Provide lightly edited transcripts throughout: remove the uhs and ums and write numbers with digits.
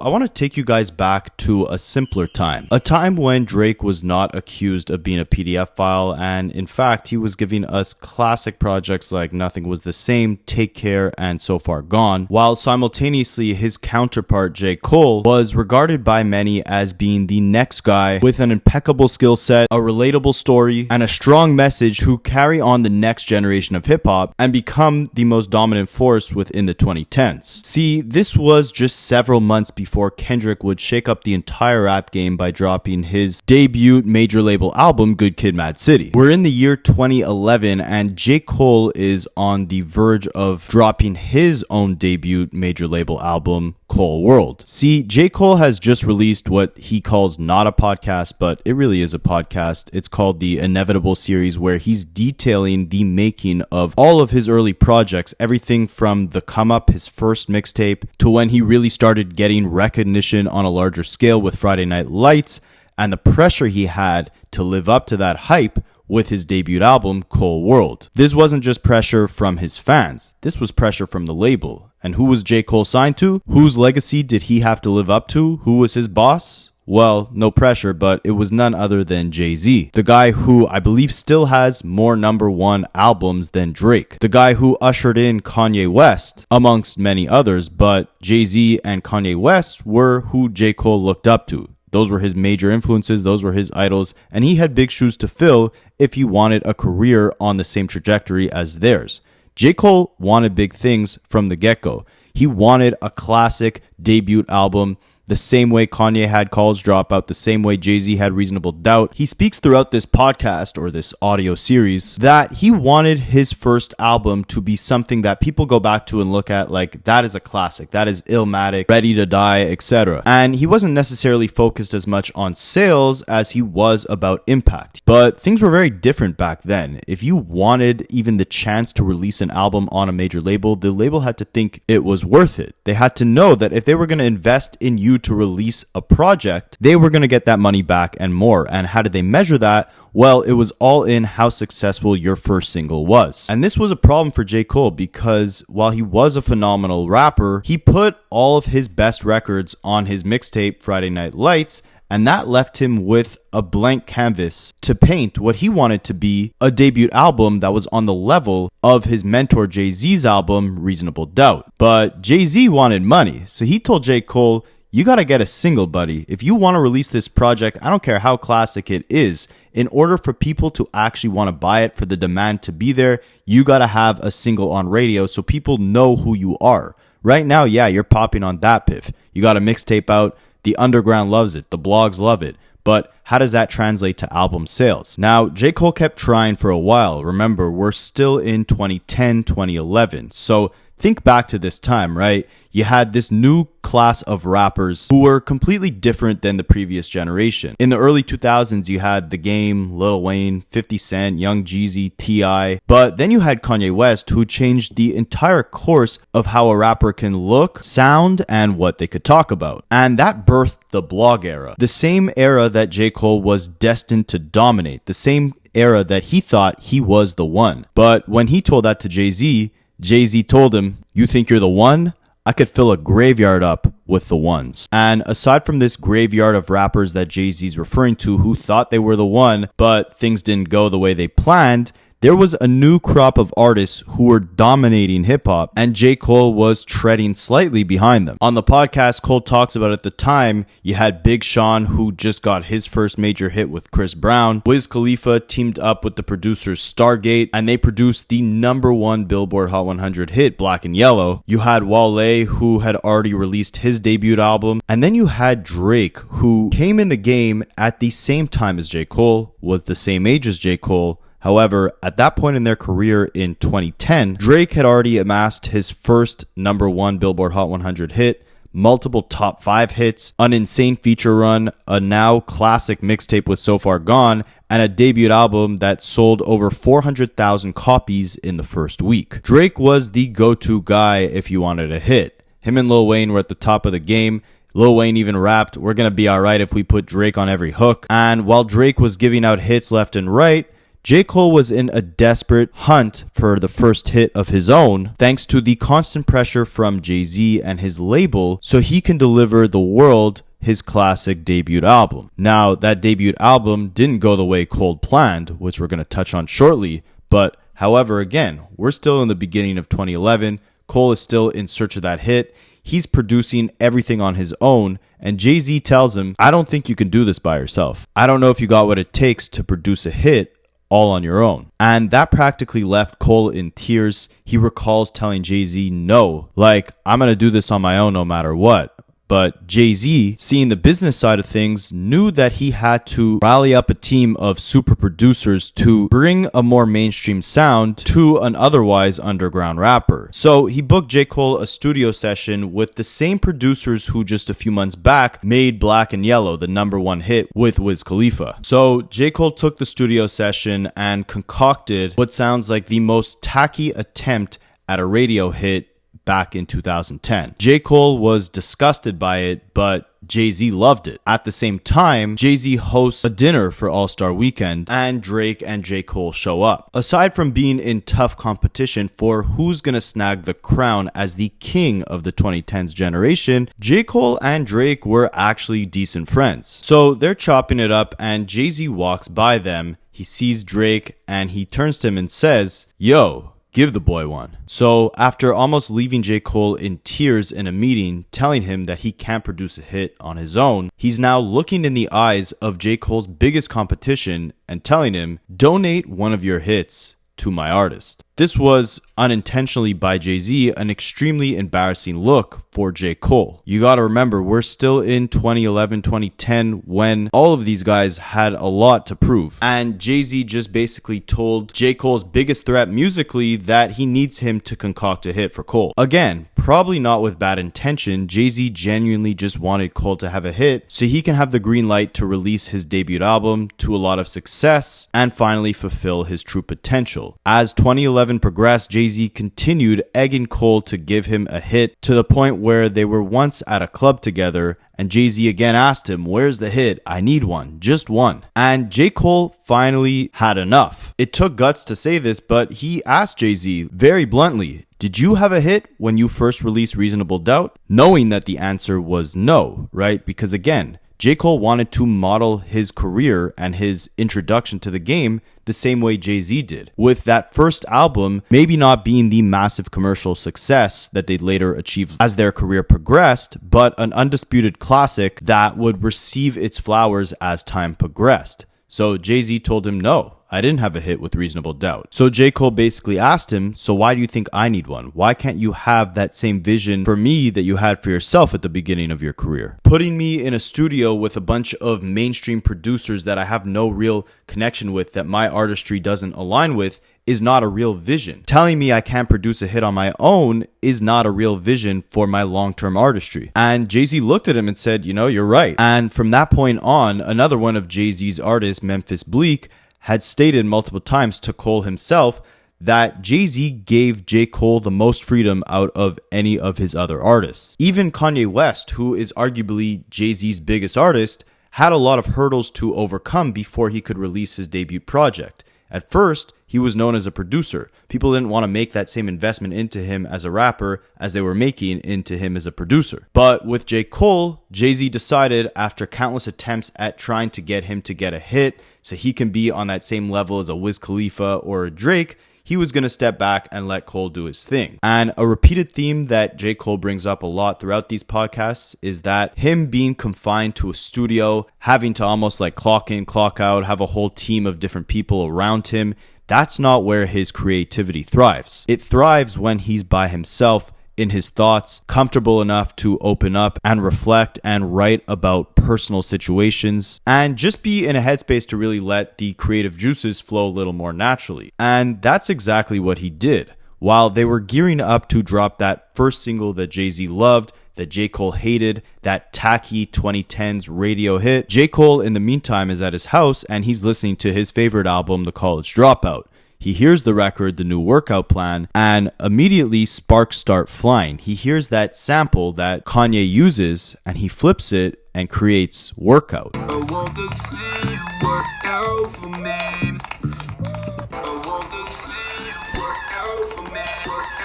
I want to take you guys back to a simpler time. A time when Drake was not accused of being a PDF file, and in fact, he was giving us classic projects like Nothing Was the Same, Take Care, and So Far Gone, while simultaneously his counterpart, J. Cole, was regarded by many as being the next guy with an impeccable skill set, a relatable story, and a strong message to carry on the next generation of hip-hop and become the most dominant force within the 2010s. See, this was just several months before Kendrick would shake up the entire rap game by dropping his debut major label album, Good Kid, Mad City. We're in the year 2011 and J. Cole is on the verge of dropping his own debut major label album, Cole World. See, J. Cole has just released what he calls not a podcast, but it really is a podcast. It's called the Inevitable series, where he's detailing the making of all of his early projects, everything from The Come Up, his first mixtape, to when he really started getting recognition on a larger scale with Friday Night Lights, and the pressure he had to live up to that hype with his debut album, Cole World. This wasn't just pressure from his fans, this was pressure from the label. And who was J. Cole signed to? Whose legacy did he have to live up to? Who was his boss? Well, no pressure, but it was none other than Jay-Z, the guy who I believe still has more #1 albums than Drake, the guy who ushered in Kanye West, amongst many others, but Jay-Z and Kanye West were who J. Cole looked up to. Those were his major influences, those were his idols, and he had big shoes to fill if he wanted a career on the same trajectory as theirs. J. Cole wanted big things from the get-go. He wanted a classic debut album, the same way Kanye had College Dropout, the same way Jay-Z had Reasonable Doubt. He speaks throughout this podcast or this audio series that he wanted his first album to be something that people go back to and look at like, that is a classic, that is Illmatic, Ready to Die, etc. And he wasn't necessarily focused as much on sales as he was about impact. But things were very different back then. If you wanted even the chance to release an album on a major label, the label had to think it was worth it. They had to know that if they were going to invest in you to release a project, they were going to get that money back and more. And how did they measure that? Well, it was all in how successful your first single was. And this was a problem for J. Cole because while he was a phenomenal rapper, he put all of his best records on his mixtape Friday Night Lights, and that left him with a blank canvas to paint what he wanted to be a debut album that was on the level of his mentor Jay-Z's album Reasonable Doubt. But Jay-Z wanted money, so he told J. Cole, you gotta get a single, buddy. If you want to release this project, I don't care how classic it is, in order for people to actually want to buy it, for the demand to be there, you gotta have a single on radio so people know who you are. Right now, yeah, you're popping on that piff. You got a mixtape out, the underground loves it, the blogs love it. But how does that translate to album sales? Now, J. Cole kept trying for a while. Remember, we're still in 2010, 2011. So think back to this time, right? You had this new class of rappers who were completely different than the previous generation. In the early 2000s, you had The Game, Lil Wayne, 50 Cent, Young Jeezy, T.I. But then you had Kanye West, who changed the entire course of how a rapper can look, sound, and what they could talk about. And that birthed the blog era. The same era that J. Cole was destined to dominate. The same era that he thought he was the one. But when he told that to Jay-Z, Jay-Z told him, you think you're the one? I could fill a graveyard up with the ones. And aside from this graveyard of rappers that Jay-Z's referring to who thought they were the one, but things didn't go the way they planned, there was a new crop of artists who were dominating hip-hop, and J. Cole was treading slightly behind them. On the podcast, Cole talks about at the time, you had Big Sean, who just got his first major hit with Chris Brown. Wiz Khalifa teamed up with the producers Stargate, and they produced the #1 Billboard Hot 100 hit, Black and Yellow. You had Wale, who had already released his debut album. And then you had Drake, who came in the game at the same time as J. Cole, was the same age as J. Cole. However, at that point in their career in 2010, Drake had already amassed his first #1 Billboard Hot 100 hit, multiple top 5 hits, an insane feature run, a now classic mixtape with So Far Gone, and a debut album that sold over 400,000 copies in the first week. Drake was the go-to guy if you wanted a hit. Him and Lil Wayne were at the top of the game. Lil Wayne even rapped, "We're gonna be alright if we put Drake on every hook." And while Drake was giving out hits left and right, J. Cole was in a desperate hunt for the first hit of his own, thanks to the constant pressure from Jay-Z and his label, so he can deliver the world his classic debut album. Now, that debut album didn't go the way Cole planned, which we're going to touch on shortly, but however, again, we're still in the beginning of 2011. Cole is still in search of that hit. He's producing everything on his own, and Jay-Z tells him, I don't think you can do this by yourself. I don't know if you got what it takes to produce a hit all on your own. And that practically left Cole in tears. He recalls telling Jay-Z, no, like, I'm going to do this on my own no matter what. But Jay-Z, seeing the business side of things, knew that he had to rally up a team of super producers to bring a more mainstream sound to an otherwise underground rapper. So he booked J. Cole a studio session with the same producers who just a few months back made Black and Yellow the #1 hit with Wiz Khalifa. So J. Cole took the studio session and concocted what sounds like the most tacky attempt at a radio hit back in 2010. J. Cole was disgusted by it, but Jay-Z loved it. At the same time, Jay-Z hosts a dinner for All-Star Weekend, and Drake and J. Cole show up. Aside from being in tough competition for who's gonna snag the crown as the king of the 2010s generation, J. Cole and Drake were actually decent friends. So they're chopping it up, and Jay-Z walks by them. He sees Drake, and he turns to him and says, yo, give the boy one. So after almost leaving J. Cole in tears in a meeting, telling him that he can't produce a hit on his own, he's now looking in the eyes of J. Cole's biggest competition and telling him, donate one of your hits to my artist. This was unintentionally by Jay-Z an extremely embarrassing look for J. Cole. You gotta remember, we're still in 2011, 2010 when all of these guys had a lot to prove. And Jay-Z just basically told J. Cole's biggest threat musically that he needs him to concoct a hit for Cole. Again, probably not with bad intention. Jay-Z genuinely just wanted Cole to have a hit so he can have the green light to release his debut album to a lot of success and finally fulfill his true potential. As 2011 progressed, Jay-Z continued egging Cole to give him a hit to the point where they were once at a club together and Jay-Z again asked him, where's the hit? I need one, just one. And J. Cole finally had enough. It took guts to say this, but he asked Jay-Z very bluntly, did you have a hit when you first released Reasonable Doubt? Knowing that the answer was no, right? Because again, J. Cole wanted to model his career and his introduction to the game the same way Jay-Z did, with that first album maybe not being the massive commercial success that they'd later achieve as their career progressed, but an undisputed classic that would receive its flowers as time progressed. So Jay-Z told him, no, I didn't have a hit with Reasonable Doubt. So J. Cole basically asked him, so why do you think I need one? Why can't you have that same vision for me that you had for yourself at the beginning of your career? Putting me in a studio with a bunch of mainstream producers that I have no real connection with, that my artistry doesn't align with, is not a real vision. Telling me I can't produce a hit on my own is not a real vision for my long-term artistry. And Jay-Z looked at him and said, you know, you're right. And from that point on, another one of Jay-Z's artists, Memphis Bleek, had stated multiple times to Cole himself that Jay-Z gave J. Cole the most freedom out of any of his other artists. Even Kanye West, who is arguably Jay-Z's biggest artist, had a lot of hurdles to overcome before he could release his debut project. At first, he was known as a producer. People didn't want to make that same investment into him as a rapper as they were making into him as a producer. But with J. Cole, Jay-Z decided after countless attempts at trying to get him to get a hit so he can be on that same level as a Wiz Khalifa or a Drake, he was going to step back and let Cole do his thing. And a repeated theme that J. Cole brings up a lot throughout these podcasts is that him being confined to a studio, having to almost like clock in, clock out, have a whole team of different people around him, that's not where his creativity thrives. It thrives when he's by himself, in his thoughts, comfortable enough to open up and reflect and write about personal situations and just be in a headspace to really let the creative juices flow a little more naturally. And that's exactly what he did. While they were gearing up to drop that first single that Jay-Z loved, that J. Cole hated, that tacky 2010s radio hit, J. Cole in the meantime is at his house and he's listening to his favorite album, The College Dropout. He hears the record, The New Workout Plan, and immediately sparks start flying. He hears that sample that Kanye uses, and he flips it and creates Workout. I want to see you work out for me.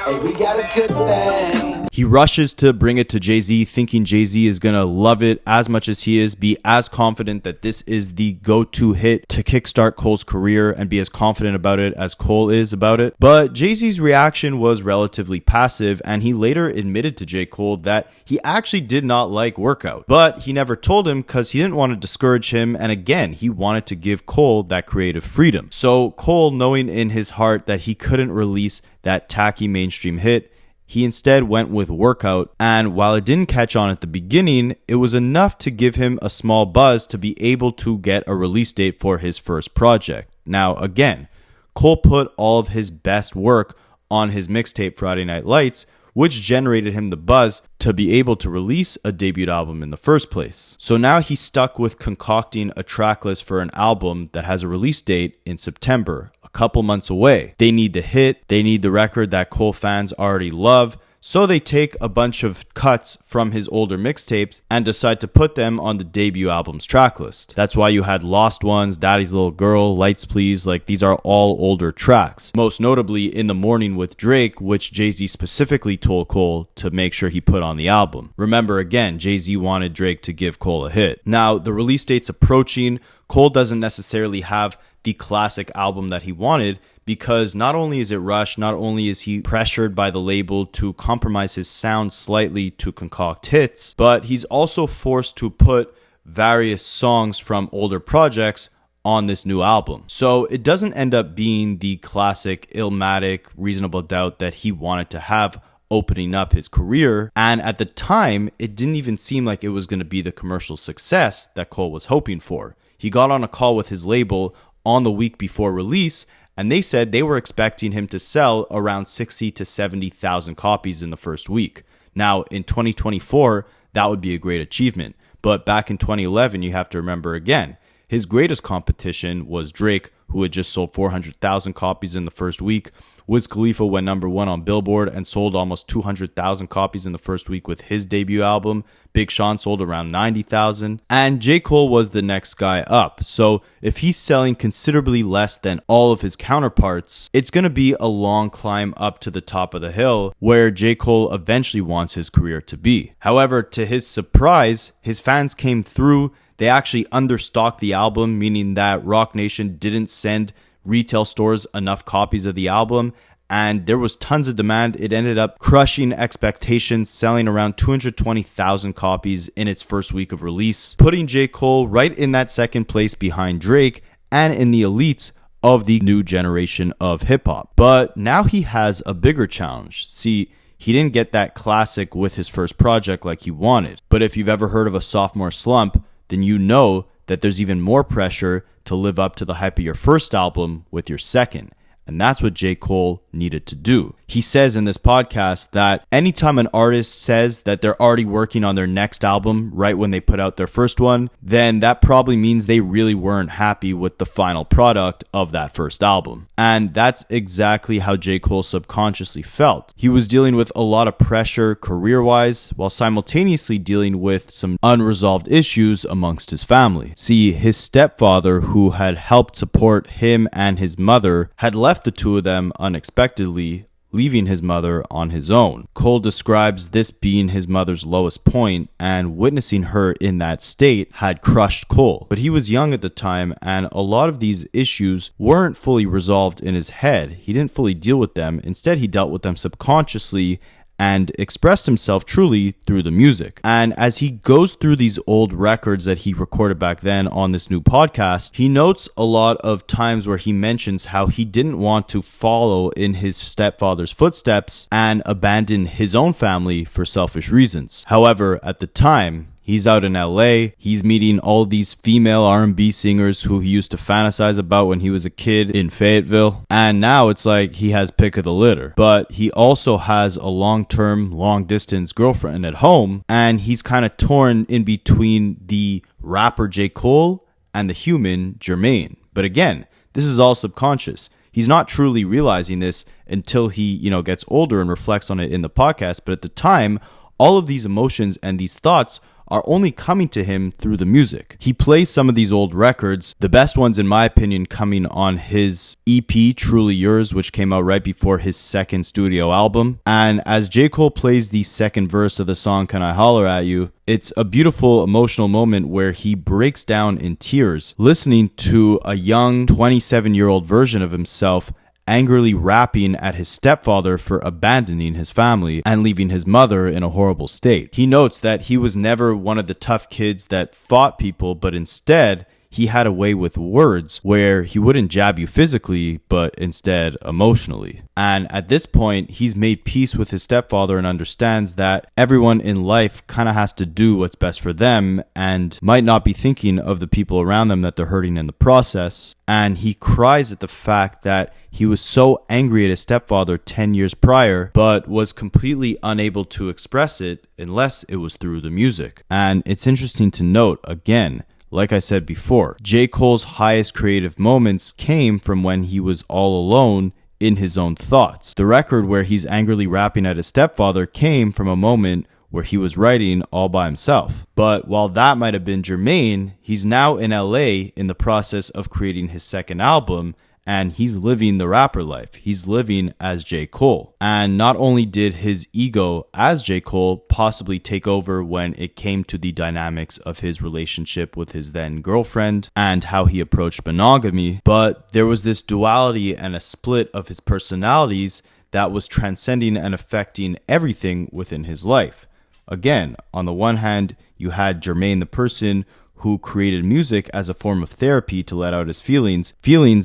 Hey, we got a good thing. He rushes to bring it to Jay-Z, thinking Jay-Z is gonna love it as much as he is, be as confident that this is the go-to hit to kickstart Cole's career, and be as confident about it as Cole is about it. But Jay-Z's reaction was relatively passive, and he later admitted to J. Cole that he actually did not like Workout. But he never told him because he didn't want to discourage him, and again, he wanted to give Cole that creative freedom. So Cole, knowing in his heart that he couldn't release that tacky mainstream hit, he instead went with Workout, and while it didn't catch on at the beginning, it was enough to give him a small buzz to be able to get a release date for his first project. Now again, Cole put all of his best work on his mixtape Friday Night Lights, which generated him the buzz to be able to release a debut album in the first place. So now he's stuck with concocting a track list for an album that has a release date in September, a couple months away. They need the hit, they need the record that Cole fans already love, so they take a bunch of cuts from his older mixtapes and decide to put them on the debut album's track list. That's why you had Lost Ones, Daddy's Little Girl, Lights Please, like these are all older tracks. Most notably In the Morning with Drake, which Jay-Z specifically told Cole to make sure he put on the album. Remember again, Jay-Z wanted Drake to give Cole a hit. Now, the release date's approaching. Cole doesn't necessarily have the classic album that he wanted, because not only is it rushed, not only is he pressured by the label to compromise his sound slightly to concoct hits, but he's also forced to put various songs from older projects on this new album. So it doesn't end up being the classic Illmatic, Reasonable Doubt that he wanted to have opening up his career. And at the time, it didn't even seem like it was going to be the commercial success that Cole was hoping for. He got on a call with his label on the week before release, and they said they were expecting him to sell around 60 to 70,000 copies in the first week. Now, in 2024, that would be a great achievement. But back in 2011, you have to remember again, his greatest competition was Drake, who had just sold 400,000 copies in the first week. Wiz Khalifa went number one on Billboard and sold almost 200,000 copies in the first week with his debut album. Big Sean sold around 90,000. And J. Cole was the next guy up. So if he's selling considerably less than all of his counterparts, it's going to be a long climb up to the top of the hill where J. Cole eventually wants his career to be. However, to his surprise, his fans came through. They actually understocked the album, meaning that Roc Nation didn't send retail stores enough copies of the album, and there was tons of demand. It ended up crushing expectations, selling around 220,000 copies in its first week of release, putting J. Cole right in that second place behind Drake and in the elites of the new generation of hip-hop. But now he has a bigger challenge. See, he didn't get that classic with his first project like he wanted. But if you've ever heard of a sophomore slump, then you know that there's even more pressure to live up to the hype of your first album with your second. And that's what J. Cole needed to do. He says in this podcast that anytime an artist says that they're already working on their next album right when they put out their first one, then that probably means they really weren't happy with the final product of that first album. And that's exactly how J. Cole subconsciously felt. He was dealing with a lot of pressure career-wise while simultaneously dealing with some unresolved issues amongst his family. See, his stepfather, who had helped support him and his mother, had left the two of them unexpectedly, leaving his mother on his own. Cole describes this being his mother's lowest point, and witnessing her in that state had crushed Cole. But he was young at the time, and a lot of these issues weren't fully resolved in his head. He didn't fully deal with them. Instead, he dealt with them subconsciously and expressed himself truly through the music. And as he goes through these old records that he recorded back then on this new podcast, he notes a lot of times where he mentions how he didn't want to follow in his stepfather's footsteps and abandon his own family for selfish reasons. However, at the time, he's out in LA, he's meeting all these female R&B singers who he used to fantasize about when he was a kid in Fayetteville. And now it's like he has pick of the litter. But he also has a long-term, long-distance girlfriend at home. And he's kind of torn in between the rapper J. Cole and the human Jermaine. But again, this is all subconscious. He's not truly realizing this until he, gets older and reflects on it in the podcast. But at the time, all of these emotions and these thoughts are only coming to him through the music. He plays some of these old records, the best ones in my opinion coming on his EP Truly Yours, which came out right before his second studio album. And as J. Cole plays the second verse of the song Can I Holler at You, it's a beautiful emotional moment where he breaks down in tears, listening to a young 27-year-old version of himself angrily rapping at his stepfather for abandoning his family and leaving his mother in a horrible state. He notes that he was never one of the tough kids that fought people, but instead he had a way with words where he wouldn't jab you physically, but instead emotionally. And at this point, he's made peace with his stepfather and understands that everyone in life kind of has to do what's best for them and might not be thinking of the people around them that they're hurting in the process. And he cries at the fact that he was so angry at his stepfather 10 years prior, but was completely unable to express it unless it was through the music. And it's interesting to note, again, like I said before, J. Cole's highest creative moments came from when he was all alone in his own thoughts. The record where he's angrily rapping at his stepfather came from a moment where he was writing all by himself. But while that might have been germane, he's now in LA in the process of creating his second album, and he's living the rapper life. He's living as J. Cole. And not only did his ego as J. Cole possibly take over when it came to the dynamics of his relationship with his then girlfriend and how he approached monogamy, but there was this duality and a split of his personalities that was transcending and affecting everything within his life. Again, on the one hand, you had Jermaine the person who created music as a form of therapy to let out his feelings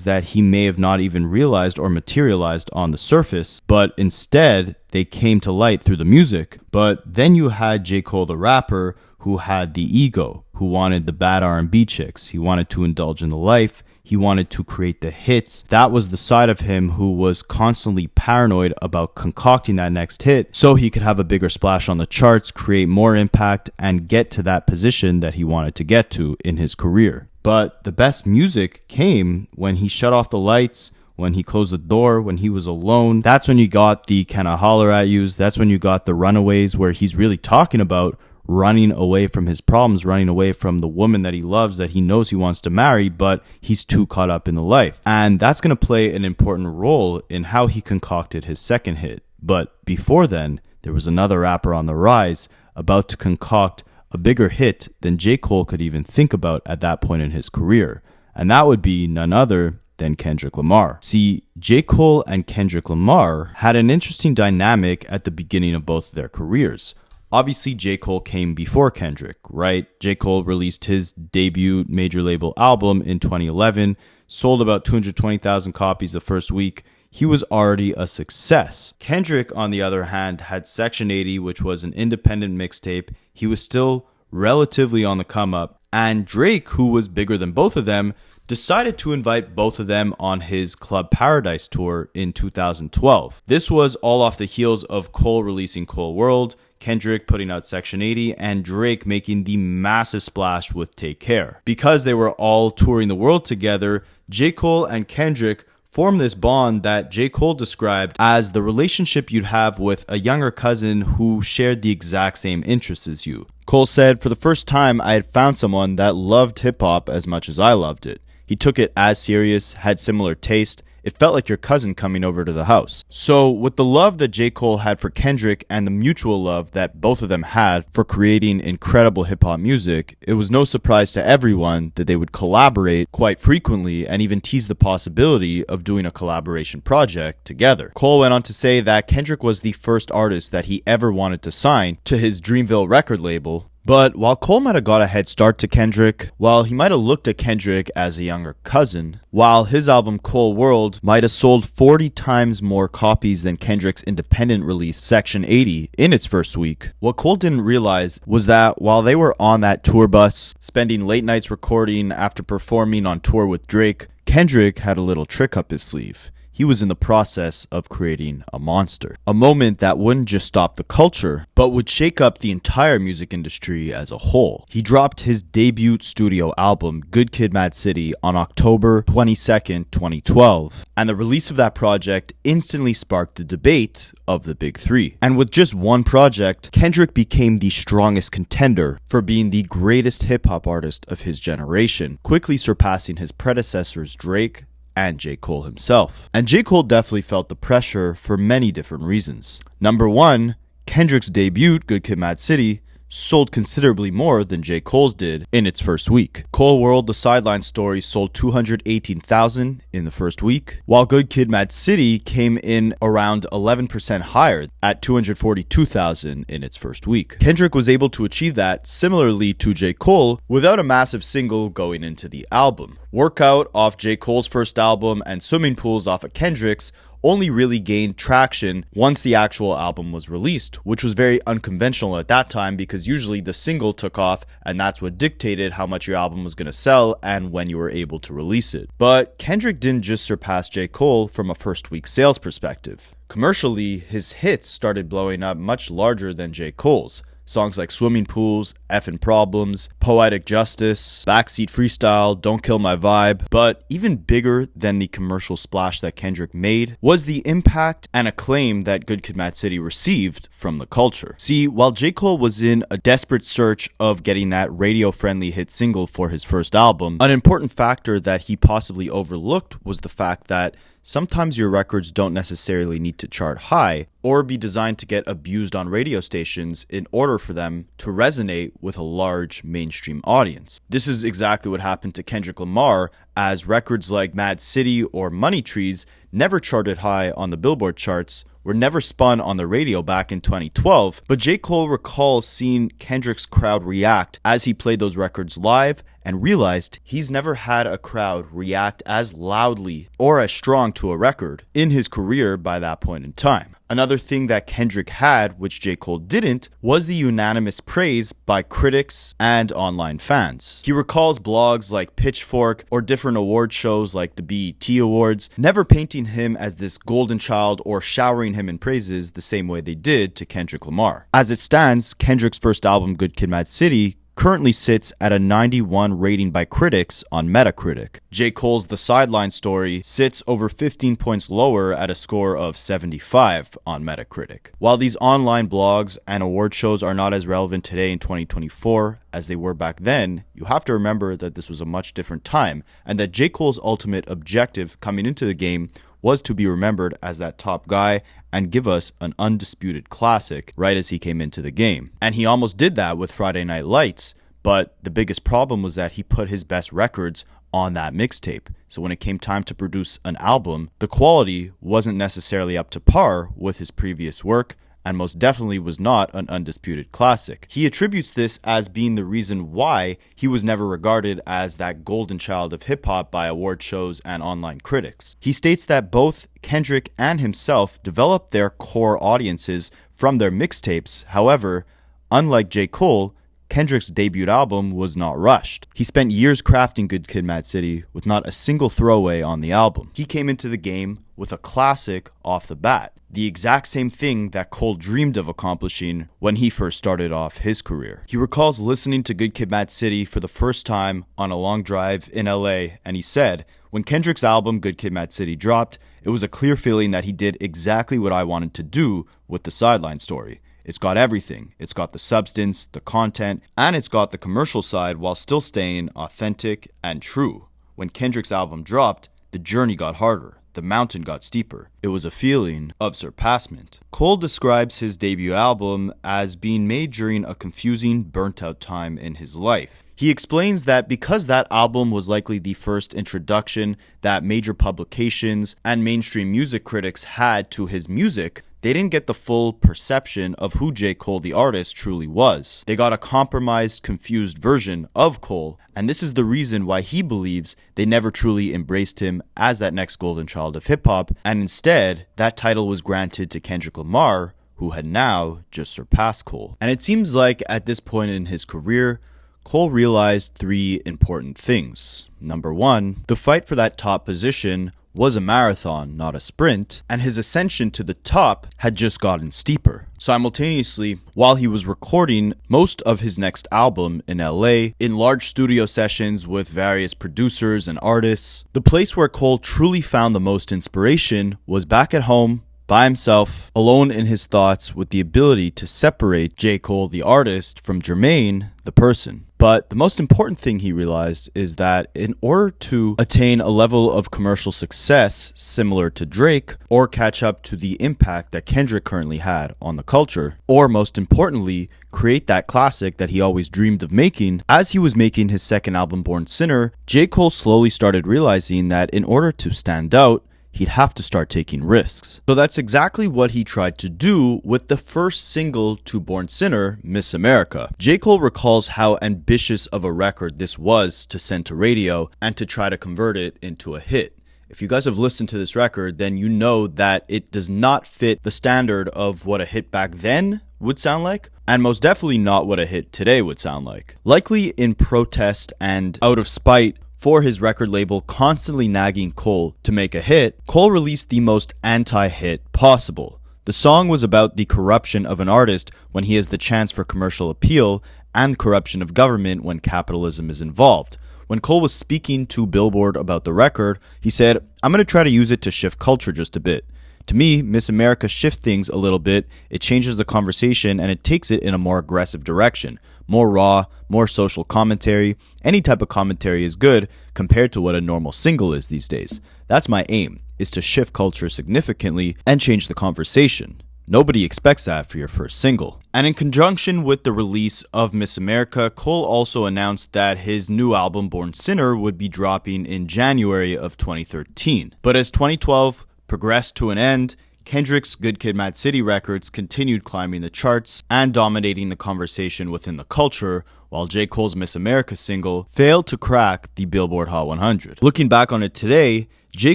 that he may have not even realized or materialized on the surface, but instead they came to light through the music. But then you had J. Cole the rapper who had the ego, who wanted the bad R&B chicks. He wanted to indulge in the life. He wanted to create the hits. That was the side of him who was constantly paranoid about concocting that next hit so he could have a bigger splash on the charts, create more impact, and get to that position that he wanted to get to in his career. But the best music came when he shut off the lights, when he closed the door, when he was alone. That's when you got the Can I Holler at Yous. That's when you got the Runaways, where he's really talking about running away from his problems, running away from the woman that he loves, that he knows he wants to marry, but he's too caught up in the life. And that's going to play an important role in how he concocted his second hit. But before then, there was another rapper on the rise about to concoct a bigger hit than J. Cole could even think about at that point in his career. And that would be none other than Kendrick Lamar. See, J. Cole and Kendrick Lamar had an interesting dynamic at the beginning of both of their careers. Obviously, J. Cole came before Kendrick, right? J. Cole released his debut major label album in 2011, sold about 220,000 copies the first week. He was already a success. Kendrick, on the other hand, had Section 80, which was an independent mixtape. He was still relatively on the come up. And Drake, who was bigger than both of them, decided to invite both of them on his Club Paradise tour in 2012. This was all off the heels of Cole releasing Cole World, Kendrick putting out Section 80, and Drake making the massive splash with Take Care. Because they were all touring the world together, J. Cole and Kendrick formed this bond that J. Cole described as the relationship you'd have with a younger cousin who shared the exact same interests as you. Cole said, "For the first time, I had found someone that loved hip-hop as much as I loved it. He took it as serious, had similar taste. It felt like your cousin coming over to the house." So with the love that J. Cole had for Kendrick and the mutual love that both of them had for creating incredible hip-hop music, it was no surprise to everyone that they would collaborate quite frequently and even tease the possibility of doing a collaboration project together. Cole went on to say that Kendrick was the first artist that he ever wanted to sign to his Dreamville record label. But while Cole might have got a head start to Kendrick, while he might have looked at Kendrick as a younger cousin, while his album Cole World might have sold 40 times more copies than Kendrick's independent release Section 80 in its first week, what Cole didn't realize was that while they were on that tour bus, spending late nights recording after performing on tour with Drake, Kendrick had a little trick up his sleeve. he was in the process of creating a monster. A moment that wouldn't just stop the culture, but would shake up the entire music industry as a whole. He dropped his debut studio album, Good Kid, Mad City, on October 22nd, 2012. And the release of that project instantly sparked the debate of the big three. And with just one project, Kendrick became the strongest contender for being the greatest hip-hop artist of his generation, quickly surpassing his predecessors Drake and J. Cole himself. And J. Cole definitely felt the pressure for many different reasons. Number one, Kendrick's debut, Good Kid, Mad City, sold considerably more than J. Cole's did in its first week. Cole World, the Sideline story, sold 218,000 in the first week, while Good Kid, Mad City came in around 11% higher at 242,000 in its first week. Kendrick was able to achieve that similarly to J. Cole without a massive single going into the album. Workout off J. Cole's first album and Swimming Pools off of Kendrick's only really gained traction once the actual album was released, which was very unconventional at that time because usually the single took off and that's what dictated how much your album was going to sell and when you were able to release it. But Kendrick didn't just surpass J. Cole from a first week sales perspective. Commercially, his hits started blowing up much larger than J. Cole's. Songs like Swimming Pools, Effin' Problems, Poetic Justice, Backseat Freestyle, Don't Kill My Vibe. But even bigger than the commercial splash that Kendrick made was the impact and acclaim that Good Kid, Mad City received from the culture. See, while J. Cole was in a desperate search of getting that radio-friendly hit single for his first album, an important factor that he possibly overlooked was the fact that sometimes your records don't necessarily need to chart high or be designed to get abused on radio stations in order for them to resonate with a large mainstream audience. This is exactly what happened to Kendrick Lamar, as records like Mad City or Money Trees never charted high on the Billboard charts, were never spun on the radio back in 2012, but J. Cole recalls seeing Kendrick's crowd react as he played those records live and realized he's never had a crowd react as loudly or as strong to a record in his career by that point in time. Another thing that Kendrick had, which J. Cole didn't, was the unanimous praise by critics and online fans. He recalls blogs like Pitchfork or different award shows like the BET Awards never painting him as this golden child or showering him in praises the same way they did to Kendrick Lamar. As it stands, Kendrick's first album, Good Kid, Mad City, currently sits at a 91 rating by critics on Metacritic. J. Cole's The Sideline story sits over 15 points lower at a score of 75 on Metacritic. While these online blogs and award shows are not as relevant today in 2024 as they were back then, you have to remember that this was a much different time and that J. Cole's ultimate objective coming into the game was to be remembered as that top guy and give us an undisputed classic right as he came into the game. And he almost did that with Friday Night Lights, but the biggest problem was that he put his best records on that mixtape. So when it came time to produce an album, the quality wasn't necessarily up to par with his previous work, and most definitely was not an undisputed classic. He attributes this as being the reason why he was never regarded as that golden child of hip-hop by award shows and online critics. He states that both Kendrick and himself developed their core audiences from their mixtapes. However, unlike J. Cole, Kendrick's debut album was not rushed. He spent years crafting Good Kid, Mad City with not a single throwaway on the album. He came into the game with a classic off the bat, the exact same thing that Cole dreamed of accomplishing when he first started off his career. He recalls listening to Good Kid, Mad City for the first time on a long drive in LA, and he said, "When Kendrick's album Good Kid, Mad City dropped, it was a clear feeling that he did exactly what I wanted to do with the Sideline story. It's got everything. It's got the substance, the content, and it's got the commercial side while still staying authentic and true. When Kendrick's album dropped, the journey got harder. The mountain got steeper. It was a feeling of surpassment." Cole describes his debut album as being made during a confusing, burnt-out time in his life. He explains that because that album was likely the first introduction that major publications and mainstream music critics had to his music, they didn't get the full perception of who J. Cole the artist truly was. They got a compromised, confused version of Cole, and this is the reason why he believes they never truly embraced him as that next golden child of hip-hop, and instead, that title was granted to Kendrick Lamar, who had now just surpassed Cole. And it seems like at this point in his career, Cole realized three important things. Number one, the fight for that top position was a marathon, not a sprint, and his ascension to the top had just gotten steeper. Simultaneously, while he was recording most of his next album in LA, in large studio sessions with various producers and artists, the place where Cole truly found the most inspiration was back at home, by himself, alone in his thoughts, with the ability to separate J. Cole, the artist, from Jermaine, the person. But the most important thing he realized is that in order to attain a level of commercial success similar to Drake, or catch up to the impact that Kendrick currently had on the culture, or most importantly, create that classic that he always dreamed of making, as he was making his second album, Born Sinner, J. Cole slowly started realizing that in order to stand out, he'd have to start taking risks. So that's exactly what he tried to do with the first single to Born Sinner, Miss America. J. Cole recalls how ambitious of a record this was to send to radio and to try to convert it into a hit. If you guys have listened to this record, then you know that it does not fit the standard of what a hit back then would sound like, and most definitely not what a hit today would sound like. Likely in protest and out of spite for his record label constantly nagging Cole to make a hit, Cole released the most anti-hit possible. The song was about the corruption of an artist when he has the chance for commercial appeal, and corruption of government when capitalism is involved. When Cole was speaking to Billboard about the record, he said, "I'm going to try to use it to shift culture just a bit. To me, Miss America shifts things a little bit, it changes the conversation, and it takes it in a more aggressive direction. More raw, more social commentary. Any type of commentary is good compared to what a normal single is these days. That's my aim, is to shift culture significantly and change the conversation. Nobody expects that for your first single." And in conjunction with the release of Miss America, Cole also announced that his new album, Born Sinner, would be dropping in January of 2013. But as 2012 progressed to an end, Kendrick's Good Kid, Ma.a.d City records continued climbing the charts and dominating the conversation within the culture, while J. Cole's Miss America single failed to crack the Billboard Hot 100. Looking back on it today, J.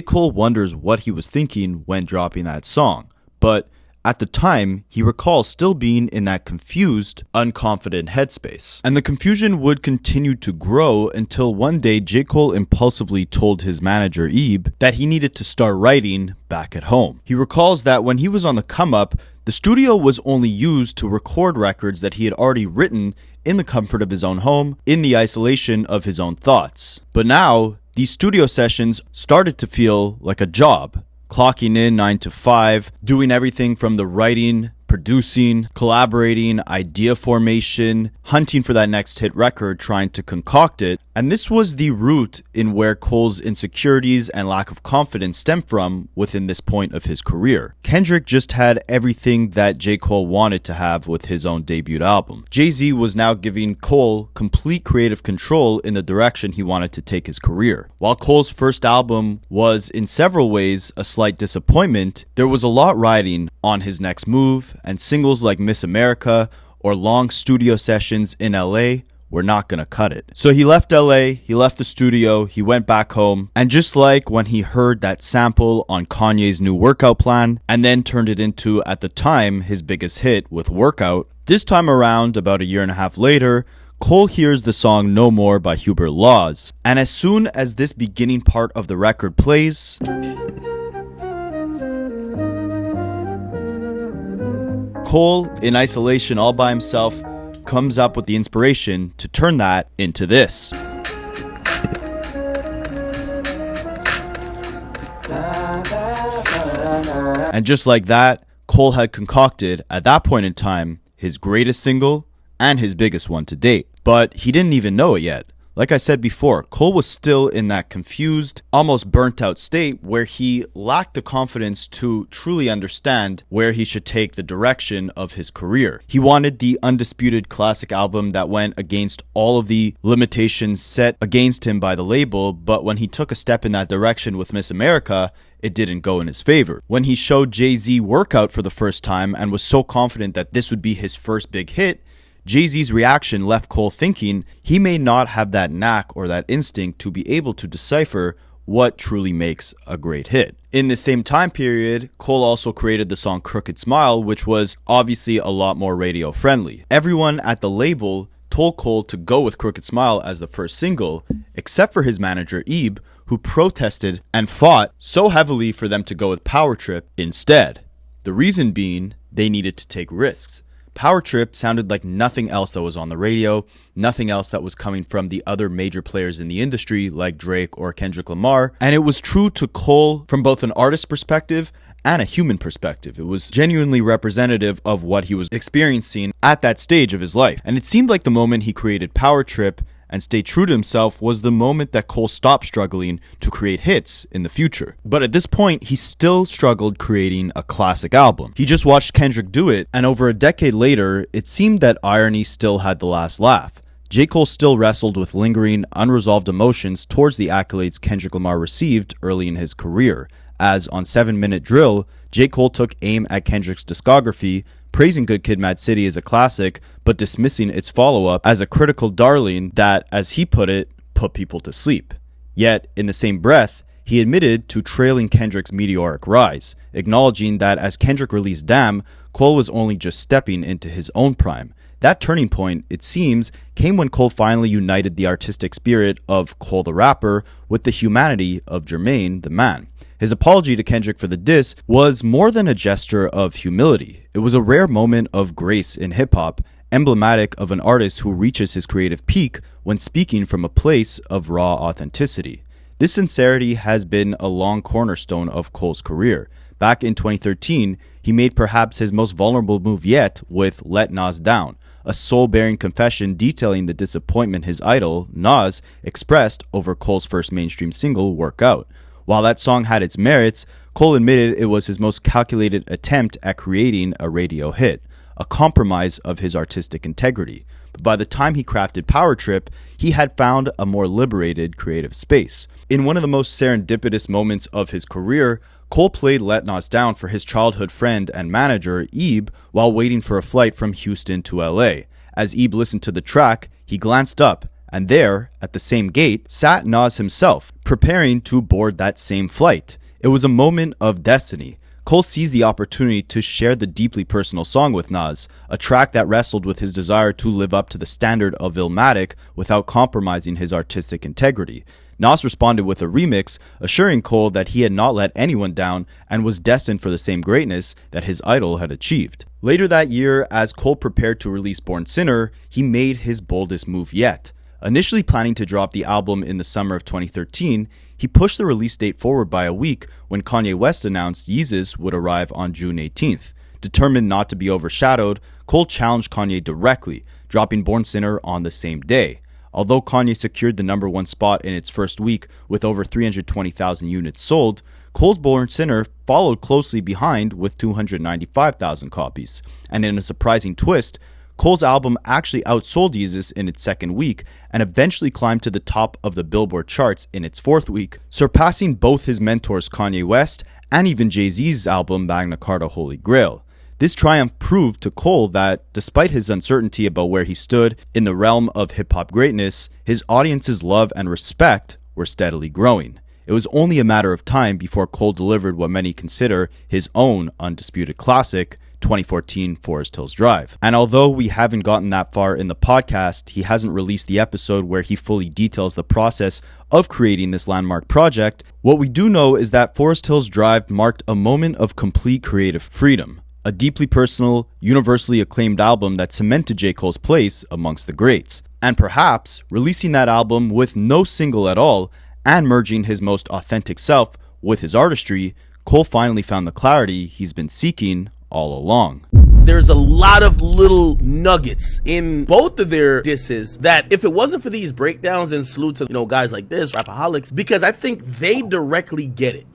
Cole wonders what he was thinking when dropping that song, but at the time, he recalls still being in that confused, unconfident headspace. And the confusion would continue to grow until one day J. Cole impulsively told his manager, Ebe, that he needed to start writing back at home. He recalls that when he was on the come-up, the studio was only used to record records that he had already written in the comfort of his own home, in the isolation of his own thoughts. But now, these studio sessions started to feel like a job. Clocking in 9 to 5, doing everything from the writing, producing, collaborating, idea formation, hunting for that next hit record, trying to concoct it. And this was the root in where Cole's insecurities and lack of confidence stemmed from within this point of his career. Kendrick just had everything that J. Cole wanted to have with his own debut album. Jay-Z was now giving Cole complete creative control in the direction he wanted to take his career. While Cole's first album was in several ways a slight disappointment, there was a lot riding on his next move, and singles like Miss America or long studio sessions in LA were not gonna cut it. So he left LA, he left the studio, he went back home, and just like when he heard that sample on Kanye's new workout plan and then turned it into, at the time, his biggest hit with Workout, this time around, about a year and a half later, Cole hears the song No More by Hubert Laws, and as soon as this beginning part of the record plays, Cole, in isolation all by himself, comes up with the inspiration to turn that into this. And just like that, Cole had concocted, at that point in time, his greatest single and his biggest one to date. But he didn't even know it yet. Like I said before, Cole was still in that confused, almost burnt out state where he lacked the confidence to truly understand where he should take the direction of his career. He wanted the undisputed classic album that went against all of the limitations set against him by the label, but when he took a step in that direction with Miss America, it didn't go in his favor. When he showed Jay-Z Workout for the first time and was so confident that this would be his first big hit, Jay-Z's reaction left Cole thinking he may not have that knack or that instinct to be able to decipher what truly makes a great hit. In the same time period, Cole also created the song Crooked Smile, which was obviously a lot more radio friendly. Everyone at the label told Cole to go with Crooked Smile as the first single, except for his manager Ebe, who protested and fought so heavily for them to go with Power Trip instead. The reason being, they needed to take risks. Power Trip sounded like nothing else that was on the radio, nothing else that was coming from the other major players in the industry like Drake or Kendrick Lamar, and it was true to Cole from both an artist perspective and a human perspective. It was genuinely representative of what he was experiencing at that stage of his life. And it seemed like the moment he created Power Trip and stayed true to himself was the moment that Cole stopped struggling to create hits in the future. But at this point, he still struggled creating a classic album. He just watched Kendrick do it, and over a decade later, it seemed that irony still had the last laugh. J. Cole still wrestled with lingering, unresolved emotions towards the accolades Kendrick Lamar received early in his career, as on 7 Minute Drill, J. Cole took aim at Kendrick's discography, praising Good Kid, Mad City as a classic, but dismissing its follow-up as a critical darling that, as he put it, put people to sleep. Yet, in the same breath, he admitted to trailing Kendrick's meteoric rise, acknowledging that as Kendrick released Damn, Cole was only just stepping into his own prime. That turning point, it seems, came when Cole finally united the artistic spirit of Cole the rapper with the humanity of Jermaine the man. His apology to Kendrick for the diss was more than a gesture of humility. It was a rare moment of grace in hip-hop, emblematic of an artist who reaches his creative peak when speaking from a place of raw authenticity. This sincerity has been a long cornerstone of Cole's career. Back in 2013, he made perhaps his most vulnerable move yet with Let Nas Down, a soul-bearing confession detailing the disappointment his idol, Nas, expressed over Cole's first mainstream single, Work Out. While that song had its merits, Cole admitted it was his most calculated attempt at creating a radio hit, a compromise of his artistic integrity. But by the time he crafted Power Trip, he had found a more liberated creative space. In one of the most serendipitous moments of his career, Cole played Let Nas Down for his childhood friend and manager, Ebe, while waiting for a flight from Houston to LA. As Ebe listened to the track, he glanced up, and there, at the same gate, sat Nas himself, preparing to board that same flight. It was a moment of destiny. Cole seized the opportunity to share the deeply personal song with Nas, a track that wrestled with his desire to live up to the standard of Illmatic without compromising his artistic integrity. Nas responded with a remix, assuring Cole that he had not let anyone down and was destined for the same greatness that his idol had achieved. Later that year, as Cole prepared to release Born Sinner, he made his boldest move yet. Initially planning to drop the album in the summer of 2013, he pushed the release date forward by a week when Kanye West announced Yeezus would arrive on June 18th. Determined not to be overshadowed, Cole challenged Kanye directly, dropping Born Sinner on the same day. Although Kanye secured the #1 spot in its first week with over 320,000 units sold, Cole's Born Sinner followed closely behind with 295,000 copies. And in a surprising twist, Cole's album actually outsold Yeezus in its second week and eventually climbed to the top of the Billboard charts in its fourth week, surpassing both his mentors Kanye West and even Jay-Z's album Magna Carta Holy Grail. This triumph proved to Cole that, despite his uncertainty about where he stood in the realm of hip-hop greatness, his audience's love and respect were steadily growing. It was only a matter of time before Cole delivered what many consider his own undisputed classic, 2014 Forest Hills Drive. And although we haven't gotten that far in the podcast, he hasn't released the episode where he fully details the process of creating this landmark project. What we do know is that Forest Hills Drive marked a moment of complete creative freedom, a deeply personal, universally acclaimed album that cemented J. Cole's place amongst the greats. And perhaps releasing that album with no single at all and merging his most authentic self with his artistry, Cole finally found the clarity he's been seeking all along. There's a lot of little nuggets in both of their disses that if it wasn't for these breakdowns, and salute to guys like this, Rapaholics, because I think they directly get it.